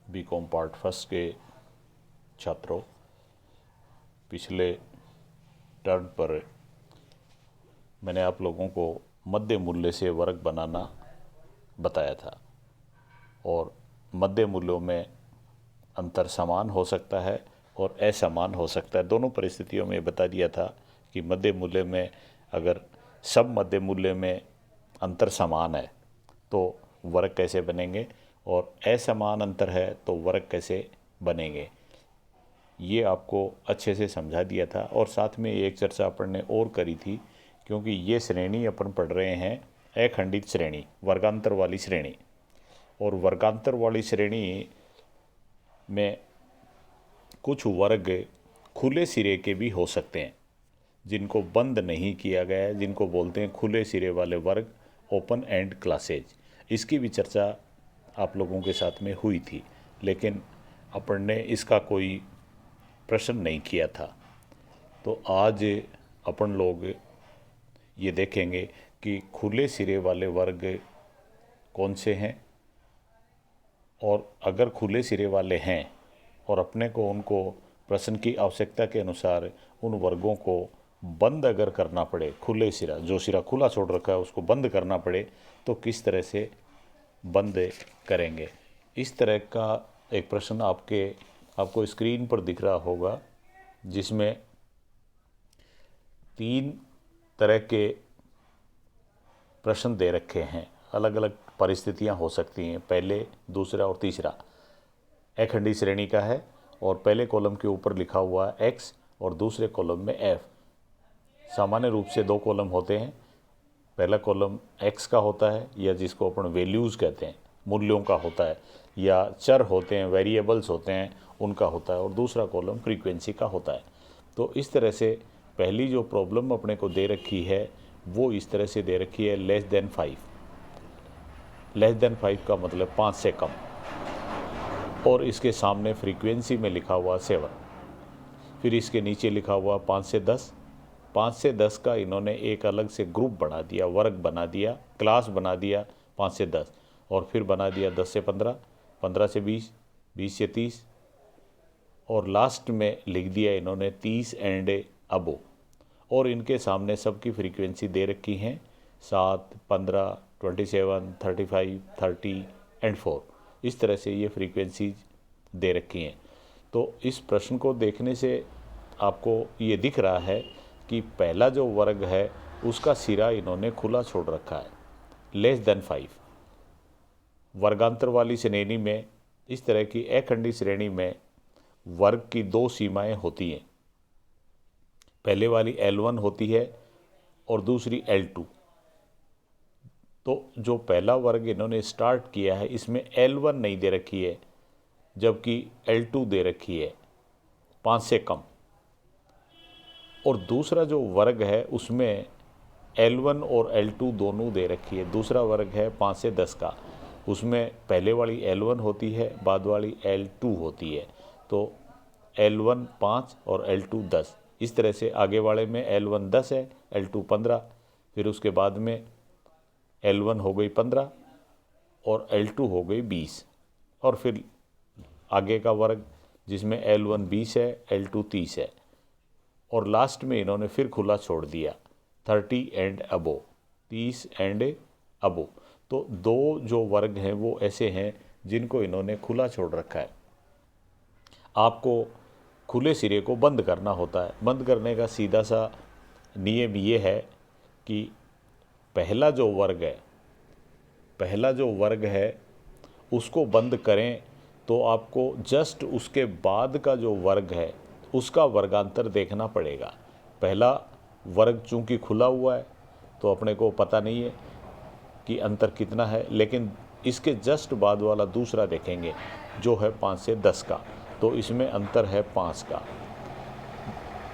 BCom part first के छात्रों, पिछले टर्म पर मैंने आप लोगों को मध्य मूल्य से वर्ग बनाना बताया था और मध्य मूल्यों में अंतर समान हो सकता है और असमान हो सकता है। दोनों परिस्थितियों में बता दिया था कि मध्य मूल्य में अगर सब मध्य मूल्य में अंतर समान है तो वर्ग कैसे बनेंगे और असमान अंतर है तो वर्ग कैसे बनेंगे, ये आपको अच्छे से समझा दिया था। और साथ में एक चर्चा अपन ने और करी थी, क्योंकि ये श्रेणी अपन पढ़ रहे हैं अखंडित श्रेणी, वर्गांतर वाली श्रेणी। और वर्गांतर वाली श्रेणी में कुछ वर्ग खुले सिरे के भी हो सकते हैं, जिनको बंद नहीं किया गया है, जिनको बोलते हैं खुले सिरे वाले वर्ग, ओपन एंड क्लासेज। इसकी भी चर्चा आप लोगों के साथ में हुई थी, लेकिन अपन ने इसका कोई प्रश्न नहीं किया था। तो आज अपन लोग ये देखेंगे कि खुले सिरे वाले वर्ग कौन से हैं, और अगर खुले सिरे वाले हैं और अपने को उनको प्रश्न की आवश्यकता के अनुसार उन वर्गों को बंद अगर करना पड़े, खुले सिरा जो सिरा खुला छोड़ रखा है उसको बंद करना पड़े, तो किस तरह से बंद करेंगे। इस तरह का एक प्रश्न आपको स्क्रीन पर दिख रहा होगा, जिसमें 3 तरह के प्रश्न दे रखे हैं। अलग अलग परिस्थितियां हो सकती हैं, पहले, दूसरा और तीसरा। अखंडी श्रेणी का है और पहले कॉलम के ऊपर लिखा हुआ है x और दूसरे कॉलम में f। सामान्य रूप से 2 कॉलम होते हैं। पहला कॉलम x का होता है, या जिसको अपन वैल्यूज़ कहते हैं, मूल्यों का होता है, या चर होते हैं, वेरिएबल्स होते हैं, उनका होता है। और दूसरा कॉलम फ्रीक्वेंसी का होता है। तो इस तरह से पहली जो प्रॉब्लम अपने को दे रखी है वो इस तरह से दे रखी है, लेस देन 5। लेस देन 5 का मतलब 5 से कम, और इसके सामने फ्रीक्वेंसी में लिखा हुआ 7। फिर इसके नीचे लिखा हुआ 5 से 10। 5 से 10 का इन्होंने एक अलग से ग्रुप बना दिया, वर्ग बना दिया, क्लास बना दिया 5 से 10। और फिर बना दिया 10 से 15, 15 से 20, 20 से 30, और लास्ट में लिख दिया इन्होंने 30 एंड अबो। और इनके सामने सबकी फ्रीक्वेंसी दे रखी हैं 7, 15, 27, 35, 30 एंड 4। इस तरह से ये फ्रीक्वेंसीज दे रखी हैं। तो इस प्रश्न को देखने से आपको ये दिख रहा है कि पहला जो वर्ग है उसका सिरा इन्होंने खुला छोड़ रखा है, लेस देन 5। वर्गांतर वाली श्रेणी में, इस तरह की अखंडी श्रेणी में वर्ग की 2 सीमाएं होती हैं। पहले वाली L1 होती है और दूसरी L2। तो जो पहला वर्ग इन्होंने स्टार्ट किया है इसमें L1 नहीं दे रखी है, जबकि L2 दे रखी है 5 से कम। और दूसरा जो वर्ग है उसमें L1 और L2 दोनों दे रखी है। दूसरा वर्ग है 5 से 10 का, उसमें पहले वाली L1 होती है, बाद वाली L2 होती है। तो L1 5 और L2 10। इस तरह से आगे वाले में L1 10 है, L2 15, फिर उसके बाद में L1 हो गई 15 और L2 हो गई 20। और फिर आगे का वर्ग जिसमें L1 20 है, L2 30 है, और लास्ट में इन्होंने फिर खुला छोड़ दिया 30 एंड अबो, 30 एंड अबो। तो 2 जो वर्ग हैं वो ऐसे हैं जिनको इन्होंने खुला छोड़ रखा है। आपको खुले सिरे को बंद करना होता है। बंद करने का सीधा सा नियम ये है कि पहला जो वर्ग है उसको बंद करें तो आपको जस्ट उसके बाद का जो वर्ग है उसका वर्गांतर देखना पड़ेगा। पहला वर्ग चूंकि खुला हुआ है तो अपने को पता नहीं है कि अंतर कितना है, लेकिन इसके जस्ट बाद वाला दूसरा देखेंगे जो है 5 से 10 का, तो इसमें अंतर है 5 का।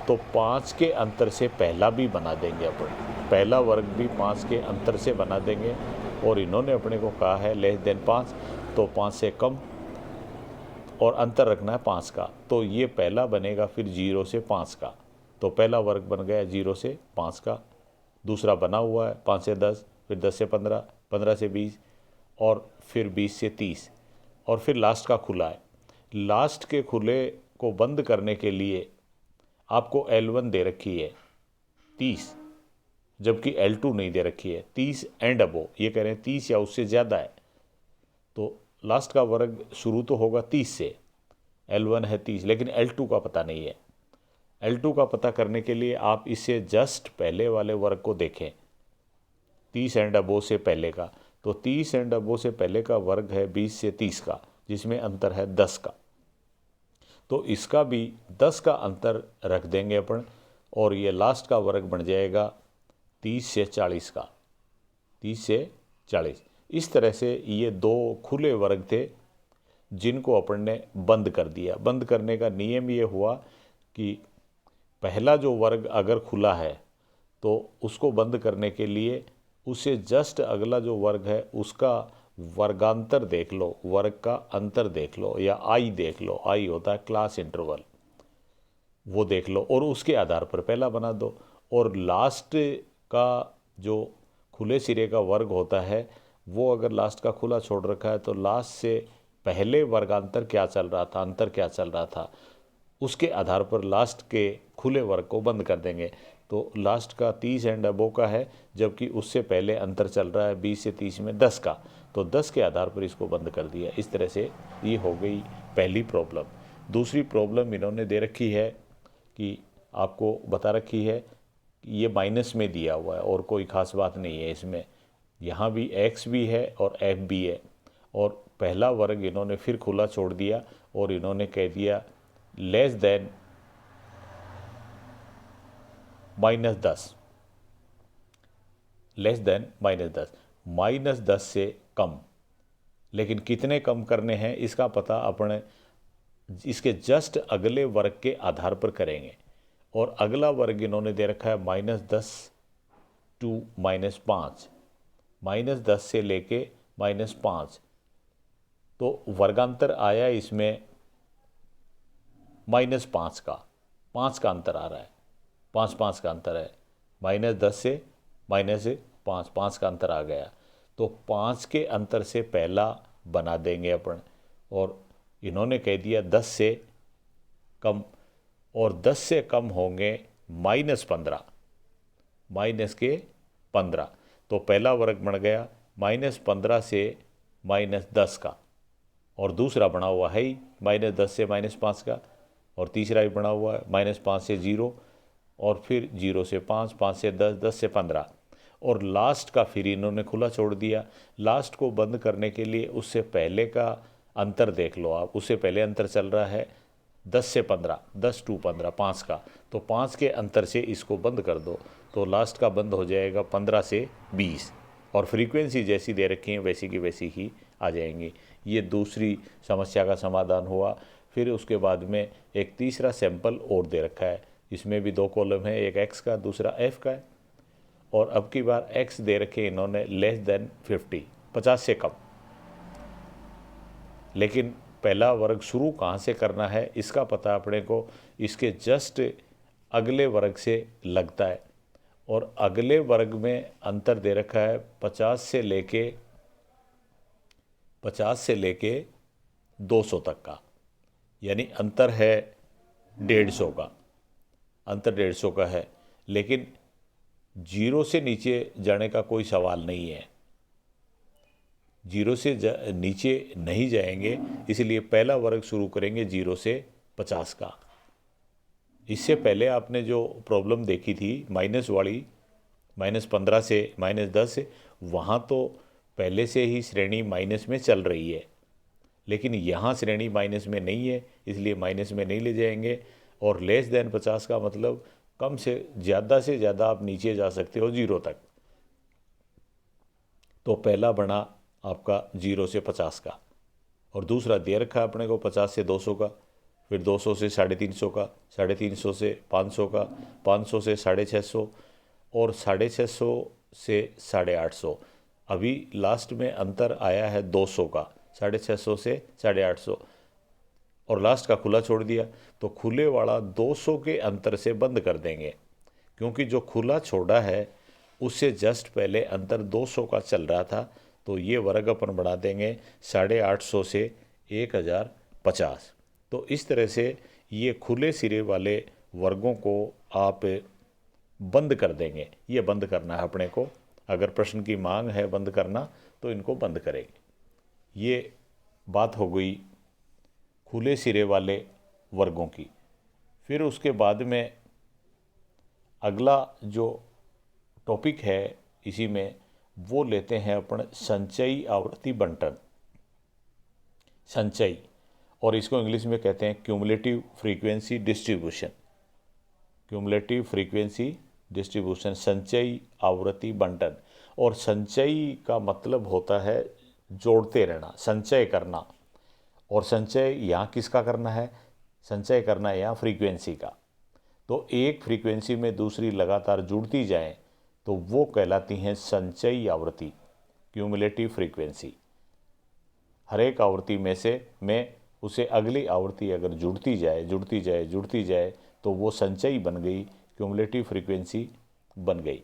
तो 5 के अंतर से पहला भी बना देंगे अपन, पहला वर्ग भी 5 के अंतर से बना देंगे। और इन्होंने अपने को कहा है लेस देन 5, तो 5 से कम और अंतर रखना है 5 का। तो ये पहला बनेगा फिर 0 से 5 का। तो पहला वर्ग बन गया 0 से 5 का। दूसरा बना हुआ है 5 से 10, फिर 10 से 15, 15 से 20 और फिर 20 से 30। और फिर लास्ट का खुला है। लास्ट के खुले को बंद करने के लिए आपको L1 दे रखी है 30, जबकि L2 नहीं दे रखी है 30 एंड अबो, ये कह रहे हैं 30 या उससे ज़्यादा है। तो लास्ट का वर्ग शुरू तो होगा 30 से, L1 है 30, लेकिन L2 का पता नहीं है। L2 का पता करने के लिए आप इससे जस्ट पहले वाले वर्ग को देखें, 30 एंड अबो से पहले का। तो 30 एंड अबो से पहले का वर्ग है 20 से 30 का, जिसमें अंतर है 10 का। तो इसका भी 10 का अंतर रख देंगे अपन, और ये लास्ट का वर्ग बन जाएगा 30 से 40 का, 30 से 40। इस तरह से ये दो खुले वर्ग थे जिनको अपन ने बंद कर दिया। बंद करने का नियम ये हुआ कि पहला जो वर्ग अगर खुला है तो उसको बंद करने के लिए उससे जस्ट अगला जो वर्ग है उसका वर्गांतर देख लो, वर्ग का अंतर देख लो, या आई देख लो, आई होता है क्लास इंटरवल, वो देख लो और उसके आधार पर पहला बना दो। और लास्ट का जो खुले सिरे का वर्ग होता है वो अगर लास्ट का खुला छोड़ रखा है तो लास्ट से पहले वर्गांतर क्या चल रहा था, अंतर क्या चल रहा था, उसके आधार पर लास्ट के खुले वर्ग को बंद कर देंगे। तो लास्ट का 30 एंड अबो का है, जबकि उससे पहले अंतर चल रहा है 20 से 30 में 10 का, तो 10 के आधार पर इसको बंद कर दिया। इस तरह से ये हो गई पहली प्रॉब्लम। दूसरी प्रॉब्लम इन्होंने दे रखी है कि आपको बता रखी है कि ये माइनस में दिया हुआ है और कोई ख़ास बात नहीं है इसमें। यहाँ भी x भी है और f भी है, और पहला वर्ग इन्होंने फिर खुला छोड़ दिया और इन्होंने कह दिया लेस देन -10, लेस देन -10, -10 से कम। लेकिन कितने कम करने हैं इसका पता अपने इसके जस्ट अगले वर्ग के आधार पर करेंगे। और अगला वर्ग इन्होंने दे रखा है -10 टू -5, -10 से लेके -5। तो वर्गांतर आया इसमें -5 का, 5 का अंतर आ रहा है, 5 का अंतर है, -10 से -5, 5 का अंतर आ गया। तो 5 के अंतर से पहला बना देंगे अपन, और इन्होंने कह दिया 10 से कम, और 10 से कम होंगे -15, -15। तो पहला वर्ग बन गया -15 से -10 का, और दूसरा बना हुआ है ही -10 से -5 का, और तीसरा भी बना हुआ है -5 से 0, और फिर 0 से 5, 5 से 10, 10 से 15, और लास्ट का फिर इन्होंने खुला छोड़ दिया। लास्ट को बंद करने के लिए उससे पहले का अंतर देख लो आप, उससे पहले अंतर चल रहा है 10 से 15, 10 टू 15, 5 का, तो 5 के अंतर से इसको बंद कर दो, तो लास्ट का बंद हो जाएगा 15 से 20, और फ्रीक्वेंसी जैसी दे रखी है वैसी की वैसी ही आ जाएंगी। ये दूसरी समस्या का समाधान हुआ। फिर उसके बाद में एक तीसरा सैंपल और दे रखा है, इसमें भी दो कॉलम है, एक x का दूसरा f का है, और अब की बार x दे रखे इन्होंने लेस देन 50, 50 से कम। लेकिन पहला वर्ग शुरू कहाँ से करना है इसका पता अपने को इसके जस्ट अगले वर्ग से लगता है, और अगले वर्ग में अंतर दे रखा है 50 से लेके 200 तक का, यानी अंतर है 150 का, अंतर 150 का है। लेकिन 0 से नीचे जाने का कोई सवाल नहीं है, 0 से नीचे नहीं जाएंगे, इसलिए पहला वर्ग शुरू करेंगे 0 से 50 का। इससे पहले आपने जो प्रॉब्लम देखी थी माइनस वाली, -15 से -10, वहाँ तो पहले से ही श्रेणी माइनस में चल रही है, लेकिन यहाँ श्रेणी माइनस में नहीं है, इसलिए माइनस में नहीं ले जाएंगे। और लेस देन 50 का मतलब कम से ज़्यादा आप नीचे जा सकते हो 0 तक। तो पहला बना आपका 0 से 50 का, और दूसरा दे रखा अपने को 50 से 200 का, फिर 200 से 350 का, 350 से 500 का, 500 से 650, और 650 से 850। अभी लास्ट में अंतर आया है 200 का, 650 से 850, और लास्ट का खुला छोड़ दिया, तो खुले वाला 200 के अंतर से बंद कर देंगे, क्योंकि जो खुला छोड़ा है उससे जस्ट पहले अंतर 200 का चल रहा था। तो ये वर्ग अपन बढ़ा देंगे 850 से 1050। तो इस तरह से ये खुले सिरे वाले वर्गों को आप बंद कर देंगे। ये बंद करना है अपने को, अगर प्रश्न की मांग है बंद करना तो इनको बंद करेंगे। ये बात हो गई खुले सिरे वाले वर्गों की। फिर उसके बाद में अगला जो टॉपिक है इसी में वो लेते हैं अपन संचयी आवर्ती बंटन। संचयी, और इसको इंग्लिश में कहते हैं cumulative frequency distribution. Cumulative frequency distribution, संचयी आवृत्ति बंटन। और संचयी का मतलब होता है जोड़ते रहना, संचय करना। और संचय यहाँ किसका करना है? संचय करना है यहाँ फ्रीक्वेंसी का। तो एक फ्रीक्वेंसी में दूसरी लगातार जुड़ती जाए तो वो कहलाती हैं संचयी आवृत्ति, क्यूमुलेटिव फ्रीक्वेंसी। हर एक आवृत्ति में से उसे अगली आवृत्ति अगर जुड़ती जाए तो वो संचयी बन गई, क्यूमुलेटिव फ्रीक्वेंसी बन गई।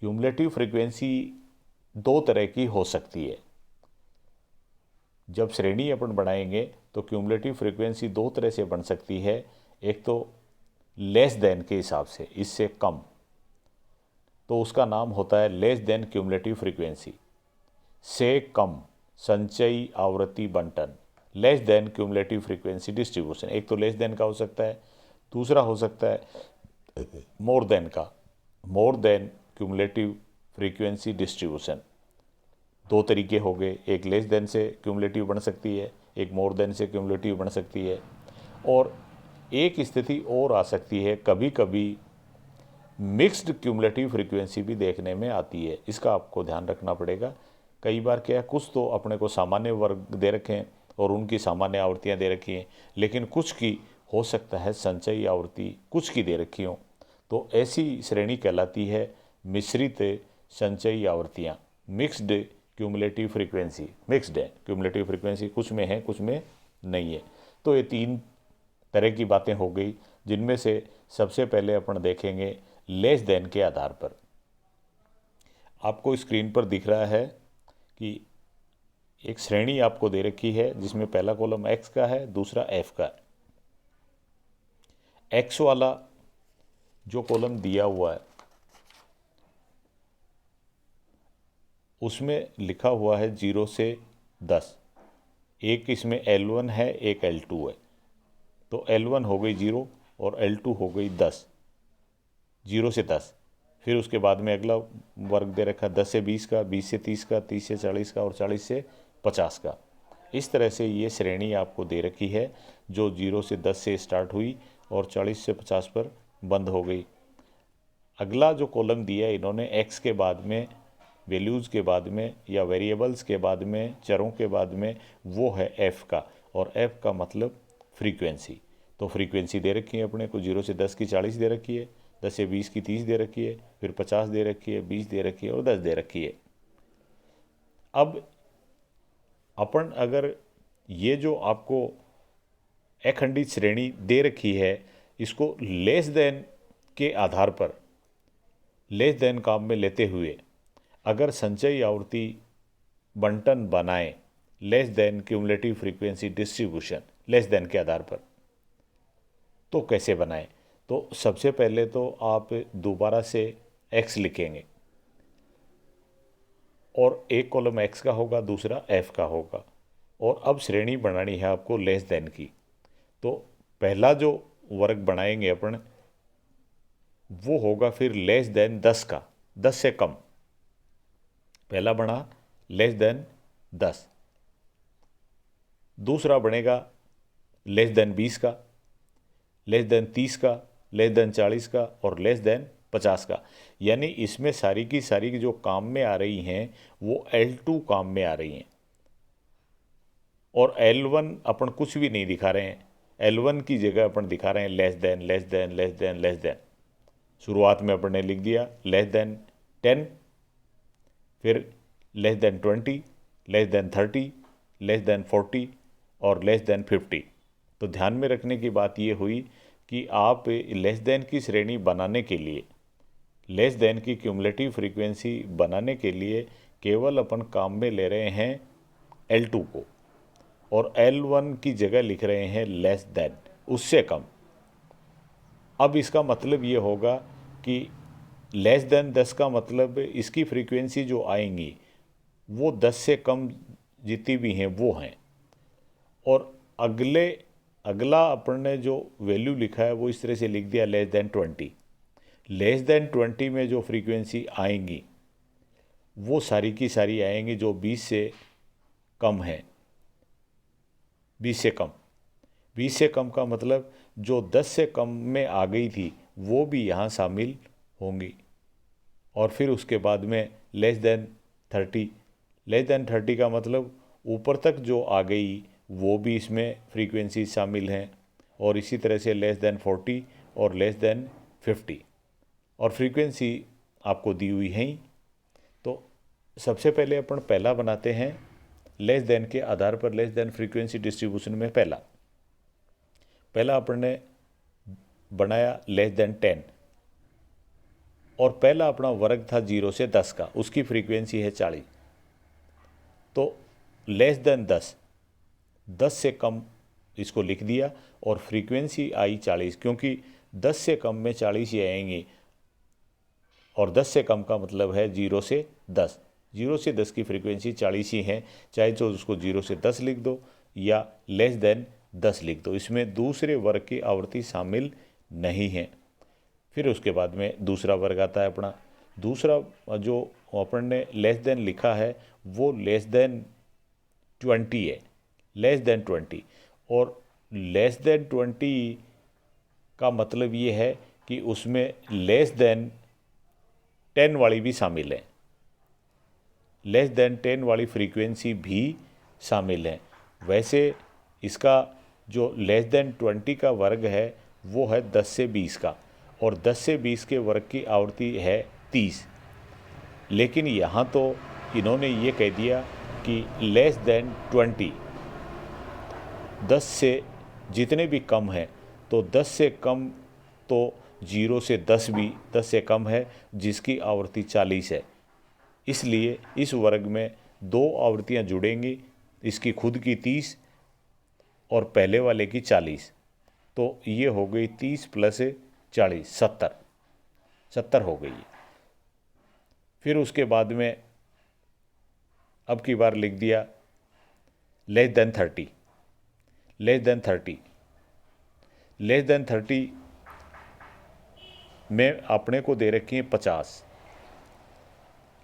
क्यूमुलेटिव फ्रीक्वेंसी दो तरह की हो सकती है। जब श्रेणी अपन बनाएंगे तो क्यूमुलेटिव फ्रीक्वेंसी दो तरह से बन सकती है। एक तो लेस देन के हिसाब से, इससे कम, तो उसका नाम होता है लेस देन क्यूमुलेटिव फ्रीक्वेंसी। से कम संचयी आवृत्ति बंटन, less than cumulative frequency distribution. एक तो लेस देन का हो सकता है, दूसरा हो सकता है मोर देन का, more than cumulative frequency distribution. दो तरीके हो गए, एक लेस देन से क्यूमुलेटिव बन सकती है, एक मोर देन से क्यूमुलेटिव बन सकती है। और एक स्थिति और आ सकती है, कभी कभी मिक्स्ड क्यूमुलेटिव फ्रीक्वेंसी भी देखने में आती है। इसका आपको ध्यान रखना पड़ेगा। कई बार क्या है, कुछ तो अपने को सामान्य वर्ग दे रखे हैं और उनकी सामान्य आवृत्तियाँ दे रखी हैं, लेकिन कुछ की हो सकता है संचयी आवृत्ति कुछ की दे रखी हो, तो ऐसी श्रेणी कहलाती है मिश्रित संचयी आवृत्तियाँ, मिक्स्ड क्यूमुलेटिव फ्रीक्वेंसी। मिक्स्ड है क्यूमुलेटिव फ्रीक्वेंसी, कुछ में है कुछ में नहीं है। तो ये तीन तरह की बातें हो गई, जिनमें से सबसे पहले अपन देखेंगे लेस देन के आधार पर। आपको स्क्रीन पर दिख रहा है कि एक श्रेणी आपको दे रखी है जिसमें पहला कॉलम एक्स का है, दूसरा एफ का है। एक्स वाला जो कॉलम दिया हुआ है उसमें लिखा हुआ है 0 से 10। एक इसमें L1 है, एक L2 है। तो L1 हो गई 0 और L2 हो गई 10, 0 से 10। फिर उसके बाद में अगला वर्ग दे रखा 10 से 20 का, 20 से 30 का, 30 से 40 का और 40 से 50 का। इस तरह से ये श्रेणी आपको दे रखी है जो 0 से 10 से स्टार्ट हुई और 40 से 50 पर बंद हो गई। अगला जो कॉलम दिया है इन्होंने एक्स के बाद में, वैल्यूज़ के बाद में या वेरिएबल्स के बाद में, चरों के बाद में, वो है एफ़ का। और एफ़ का मतलब फ्रीक्वेंसी। तो फ्रीक्वेंसी दे रखी है अपने को, 0 से 10 की 40 दे रखी है, 10 से 20 की 30 दे रखी है, फिर 50 दे रखी है, 20 दे रखी है और 10 दे रखी है। अब अपन अगर ये जो आपको अखंडित श्रेणी दे रखी है इसको लेस देन के आधार पर, लेस देन काम में लेते हुए अगर संचयी आवृत्ति बंटन बनाएं, less than cumulative frequency distribution, less than के आधार पर, तो कैसे बनाएं? तो सबसे पहले तो आप दोबारा से x लिखेंगे और एक कॉलम x का होगा, दूसरा f का होगा। और अब श्रेणी बनानी है आपको लेस देन की। तो पहला जो वर्ग बनाएंगे अपन वो होगा फिर लेस देन 10 का, 10 से कम। पहला बना लेस देन 10, दूसरा बनेगा लेस देन 20 का, लेस देन 30 का, लेस देन 40 का और लेस देन 50 का। यानी इसमें सारी की सारी जो काम में आ रही हैं वो L2 काम में आ रही हैं और L1 अपन कुछ भी नहीं दिखा रहे हैं। L1 की जगह अपन दिखा रहे हैं less than, less than, less than, less than. शुरुआत में अपन ने लिख दिया लेस देन 10, फिर less than 20, less than 30, less than 40 और लेस देन 50। तो ध्यान में रखने की बात ये हुई कि आप लेस देन की श्रेणी बनाने के लिए, लेस देन की क्यूमुलेटिव फ्रीक्वेंसी बनाने के लिए केवल अपन काम में ले रहे हैं L2 को। और L1 की जगह लिख रहे हैं लेस देन, उससे कम। अब इसका मतलब ये होगा कि लेस देन 10 का मतलब इसकी फ्रीक्वेंसी जो आएंगी वो 10 से कम जितनी भी हैं वो हैं। और अगला अपन ने जो वैल्यू लिखा है वो इस तरह से लिख दिया लेस देन 20। लेस देन 20 में जो फ्रीक्वेंसी आएंगी वो सारी की सारी आएंगी जो 20 से कम है। 20 से कम, 20 से कम का मतलब जो 10 से कम में आ गई थी वो भी यहाँ शामिल होंगी। और फिर उसके बाद में लेस देन 30, लेस देन 30 का मतलब ऊपर तक जो आ गई वो भी इसमें फ्रीक्वेंसी शामिल हैं। और इसी तरह से लेस देन 40 और लेस देन 50, और फ्रीक्वेंसी आपको दी हुई है ही। तो सबसे पहले अपन पहला बनाते हैं लेस देन के आधार पर, लेस देन फ्रीक्वेंसी डिस्ट्रीब्यूशन में पहला अपन ने बनाया लेस देन 10, और पहला अपना वर्ग था 0 से 10 का, उसकी फ्रीक्वेंसी है 40। तो लेस देन 10, 10 से कम इसको लिख दिया और फ्रीक्वेंसी आई 40, क्योंकि 10 से कम में 40 ही आएंगी। और 10 से कम का मतलब है 0 से 10, 0 से 10 की फ्रीक्वेंसी 40 ही है, चाहे तो उसको 0 से 10 लिख दो या लेस देन 10 लिख दो, इसमें दूसरे वर्ग की आवृत्ति शामिल नहीं है। फिर उसके बाद में दूसरा वर्ग आता है अपना। दूसरा जो अपन ने लेस देन लिखा है वो लेस देन 20 है, लेस देन 20। और लेस देन 20 का मतलब ये है कि उसमें लेस देन 10 वाली भी शामिल है, लेस देन 10 वाली फ्रीक्वेंसी भी शामिल है। वैसे इसका जो लेस देन 20 का वर्ग है वो है 10 से 20 का, और 10 से 20 के वर्ग की आवृत्ति है 30। लेकिन यहाँ तो इन्होंने ये कह दिया कि लेस देन 20, 10 से जितने भी कम है, तो 10 से कम तो 0 से 10 भी 10 से कम है जिसकी आवृत्ति 40 है। इसलिए इस वर्ग में दो आवृत्तियाँ जुड़ेंगी, इसकी खुद की 30 और पहले वाले की 40। तो ये हो गई 30 प्लस 40, 70 हो गई। फिर उसके बाद में अब की बार लिख दिया less than 30, less than 30, less than 30 में अपने को दे रखी है 50।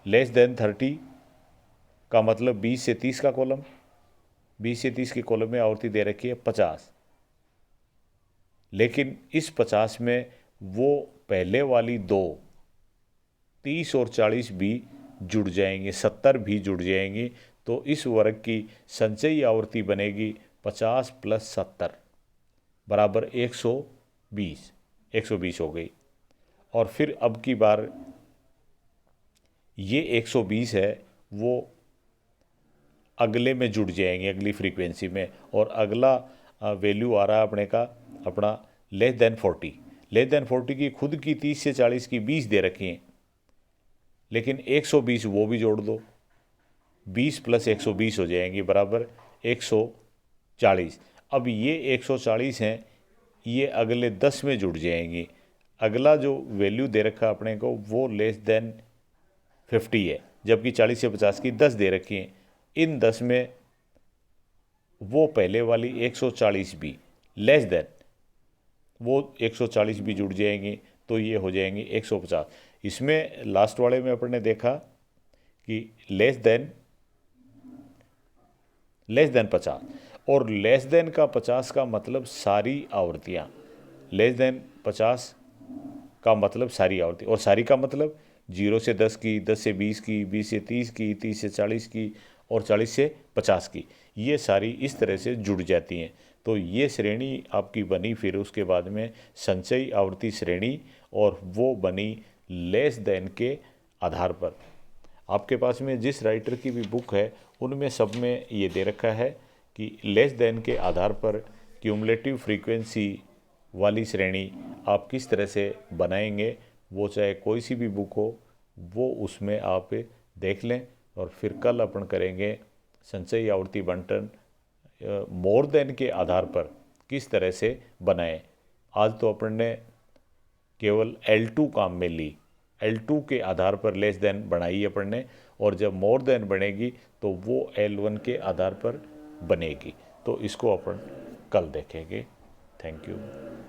लेस देन 30 का मतलब 20 से 30 का कॉलम, 20 से 30 के कॉलम में आवृत्ति दे रखी है 50। लेकिन इस 50 में वो पहले वाली दो 30 और 40 भी जुड़ जाएंगे, 70 भी जुड़ जाएंगी। तो इस वर्ग की संचयी आवृत्ति बनेगी 50 प्लस 70 बराबर 120, 120 हो गई। और फिर अब की बार ये 120 है वो अगले में जुड़ जाएंगे, अगली फ्रीक्वेंसी में। और अगला वैल्यू आ रहा है अपने का अपना लेस देन 40। लेस देन 40 की खुद की 30 से 40 की 20 दे रखी हैं, लेकिन 120 वो भी जोड़ दो, 20 प्लस 120 हो जाएंगी बराबर 140। अब ये 140 हैं, ये अगले 10 में जुड़ जाएंगी। अगला जो वैल्यू दे रखा अपने को वो लेस देन 50 है, जबकि 40 से 50 की 10 दे रखी हैं। इन 10 में वो पहले वाली 140 भी लेस देन वो 140 भी जुड़ जाएंगी, तो ये हो जाएंगी 150। इसमें लास्ट वाले में अपन ने देखा कि लेस देन 50, और लेस देन का 50 का मतलब सारी आवृत्तियाँ, लेस देन 50 का मतलब सारी आवृत्ति, और सारी का मतलब 0 से 10 की, 10 से 20 की, 20 से 30 की, 30 से 40 की और 40 से 50 की, ये सारी इस तरह से जुड़ जाती हैं। तो ये श्रेणी आपकी बनी। फिर उसके बाद में संचयी आवृत्ति श्रेणी, और वो बनी लेस देन के आधार पर। आपके पास में जिस राइटर की भी बुक है उनमें सब में ये दे रखा है कि लेस देन के आधार पर क्यूमुलेटिव फ्रीक्वेंसी वाली श्रेणी आप किस तरह से बनाएंगे, वो चाहे कोई सी भी बुक हो वो उसमें आप देख लें। और फिर कल अपन करेंगे संचयी आवृत्ति बंटन मोर देन के आधार पर किस तरह से बनाएं। आज तो अपन ने केवल L2 काम में ली, L2 के आधार पर लेस देन बनाई अपन ने, और जब मोर देन बनेगी तो वो L1 के आधार पर बनेगी। तो इसको अपन कल देखेंगे। Thank you.